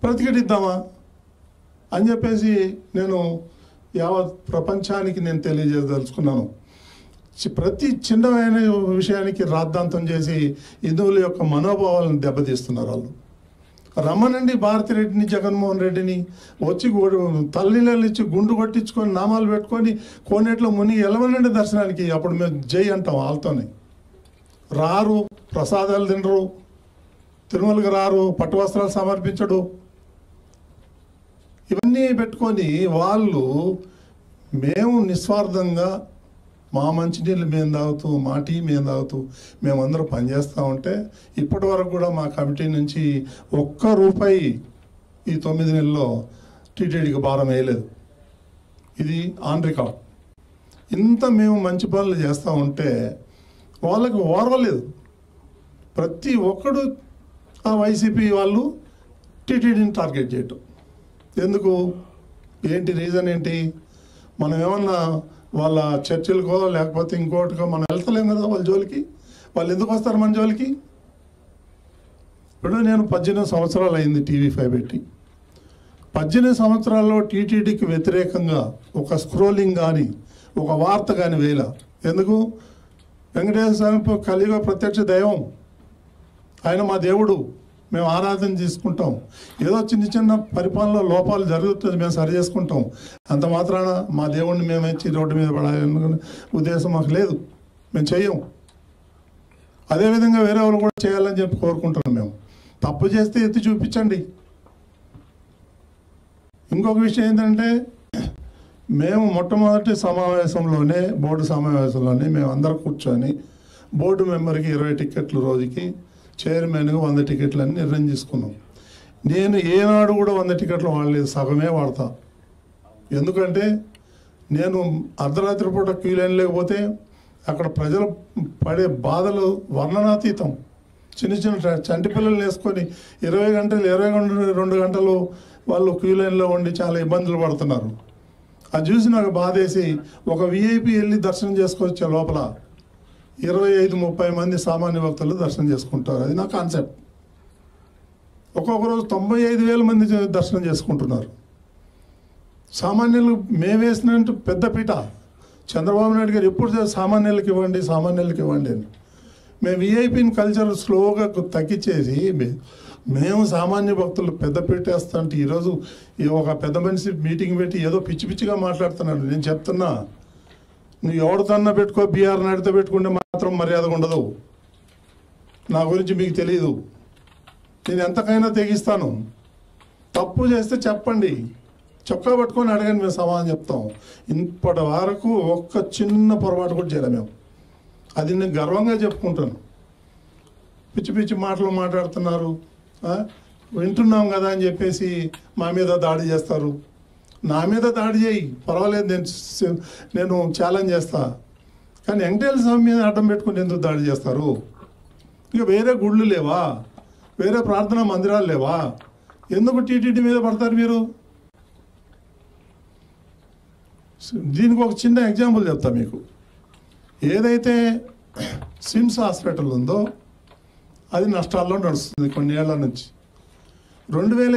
ప్రతిఘటిద్దామా అని చెప్పేసి నేను యావత్ ప్రపంచానికి నేను తెలియజేయదలుచుకున్నాను. ప్రతి చిన్నమైన విషయానికి రాద్ధాంతం చేసి హిందువుల యొక్క మనోభావాలను దెబ్బతీస్తున్నారు వాళ్ళు. రమ్మనండి భారతిరెడ్డిని, జగన్మోహన్ రెడ్డిని వచ్చి తల్లిళ్ళు ఇచ్చి గుండు కొట్టించుకొని నామాలు పెట్టుకొని కోనేట్లో మునిగి ఎలవనండి దర్శనానికి. అప్పుడు మేము జై అంటాం వాళ్ళతోనే. రారు, ప్రసాదాలు తినరు, తిరుమలకి రారు, పట్టు వస్త్రాలు సమర్పించడు. ఇవన్నీ పెట్టుకొని వాళ్ళు మేము నిస్వార్థంగా మా మంచినీళ్ళు మేము తాగుతూ, మా టీ మేము తాగుతూ మేమందరూ పనిచేస్తూ ఉంటే ఇప్పటి వరకు కూడా మా కమిటీ నుంచి ₹1 ఈ 9 నెలల్లో టీటీడీకి భారం వేయలేదు. ఇది ఆన్ రికార్డ్. ఇంత మేము మంచి పనులు చేస్తూ ఉంటే వాళ్ళకి ఓర్వలేదు. ప్రతి ఒక్కడు ఆ వైసీపీ వాళ్ళు టీటీడీని టార్గెట్ చేయటం ఎందుకు? ఏంటి రీజన్ ఏంటి? మనం ఏమన్నా వాళ్ళ చర్చలకో లేకపోతే ఇంకోటికో మనం వెళ్తలేం కదా వాళ్ళ జోలికి. వాళ్ళు ఎందుకు వస్తారు మన జోలికి? ఇప్పుడు నేను 18 సంవత్సరాలు అయింది టీవీ5 పెట్టి. 18 సంవత్సరాల్లో టీటీడీకి వ్యతిరేకంగా ఒక స్క్రోలింగ్ కానీ ఒక వార్త కానీ వేయలా. ఎందుకు? వెంకటేశ్వర స్వామి కలియుగ ప్రత్యక్ష దైవం, ఆయన మా దేవుడు, మేము ఆరాధన చేసుకుంటాం. ఏదో చిన్న చిన్న పరిపాలనలో లోపాలు జరుగుతుంది, మేము సరి చేసుకుంటాం. అంత మాత్రాన మా దేవుడిని మేము ఇచ్చి రోడ్డు మీద పడాలనుకునే ఉద్దేశం మాకు లేదు, మేము చెయ్యం. అదేవిధంగా వేరే వాళ్ళు కూడా చేయాలని చెప్పి కోరుకుంటున్నాం. మేము తప్పు చేస్తే ఎత్తి చూపించండి. ఇంకొక విషయం ఏంటంటే, మేము మొట్టమొదటి సమావేశంలోనే, బోర్డు సమావేశంలోనే మేము అందరం కూర్చొని బోర్డు మెంబర్కి 20 టికెట్లు రోజుకి, చైర్మన్గా 100 టికెట్లు అని నిర్ణయం తీసుకున్నాం. నేను ఏనాడు కూడా 100 టికెట్లు వాడలేదు, సగమే వాడతా. ఎందుకంటే నేను అర్ధరాత్రి పూట క్యూ లైన్ లేకపోతే అక్కడ ప్రజలు పడే బాధలు వర్ణనాతీతం. చిన్న చిన్న చంటి పిల్లలు వేసుకొని 20 గంటలు 22 గంటలు వాళ్ళు క్యూ లైన్లో ఉండి చాలా ఇబ్బందులు పడుతున్నారు. అది చూసి నాకు బాధేసి ఒక విఐపి వెళ్ళి దర్శనం చేసుకొచ్చే లోపల 25-30 మంది సామాన్య భక్తులు దర్శనం చేసుకుంటారు. అది నా కాన్సెప్ట్. ఒక్కొక్క రోజు 95,000 మంది దర్శనం చేసుకుంటున్నారు. సామాన్యులు మేము వేసినట్టు పెద్ద పీట. చంద్రబాబు నాయుడు గారు ఎప్పుడు సామాన్యులకు ఇవ్వండి, సామాన్యులకు ఇవ్వండి అని. మేము విఐపిని కల్చర్ స్లోగా తగ్గించేసి మేము సామాన్య భక్తులు పెద్ద పెట్టేస్తుంటే ఈరోజు ఒక పెద్ద మనిషి మీటింగ్ పెట్టి ఏదో పిచ్చి పిచ్చిగా మాట్లాడుతున్నాడు. నేను చెప్తున్నా, నువ్వు ఎవరితోన్నా పెట్టుకో, బీఆర్ నాయుడుతో పెట్టుకుంటే మాత్రం మర్యాద ఉండదు. నా గురించి మీకు తెలియదు. నేను ఎంతకైనా తెగిస్తాను. తప్పు చేస్తే చెప్పండి, చొక్కా పట్టుకొని అడగండి, మేము సమాధానం చెప్తాం. ఇప్పటి వరకు ఒక్క చిన్న పొరపాటు కూడా చేయలేము మేము. అది నేను గర్వంగా చెప్పుకుంటాను. పిచ్చి పిచ్చి మాటలు మాట్లాడుతున్నారు, వింటున్నాం కదా అని చెప్పేసి మా మీద దాడి చేస్తారు. నా మీద దాడి చేయి, పర్వాలేదు, నేను ఛాలెంజ్ చేస్తా. కానీ వెంకటేశ్వర స్వామి మీద అడ్డం పెట్టుకుని ఎందుకు దాడి చేస్తారు? ఇక వేరే గుళ్ళు లేవా? వేరే ప్రార్థనా మందిరాలు లేవా? ఎందుకు టీటీడీ మీద పడతారు మీరు? దీనికి ఒక చిన్న ఎగ్జాంపుల్ చెప్తా మీకు. ఏదైతే సిమ్స్ హాస్పిటల్ ఉందో అది నష్టాల్లో నడుస్తుంది కొన్ని ఏళ్ల నుంచి. 2000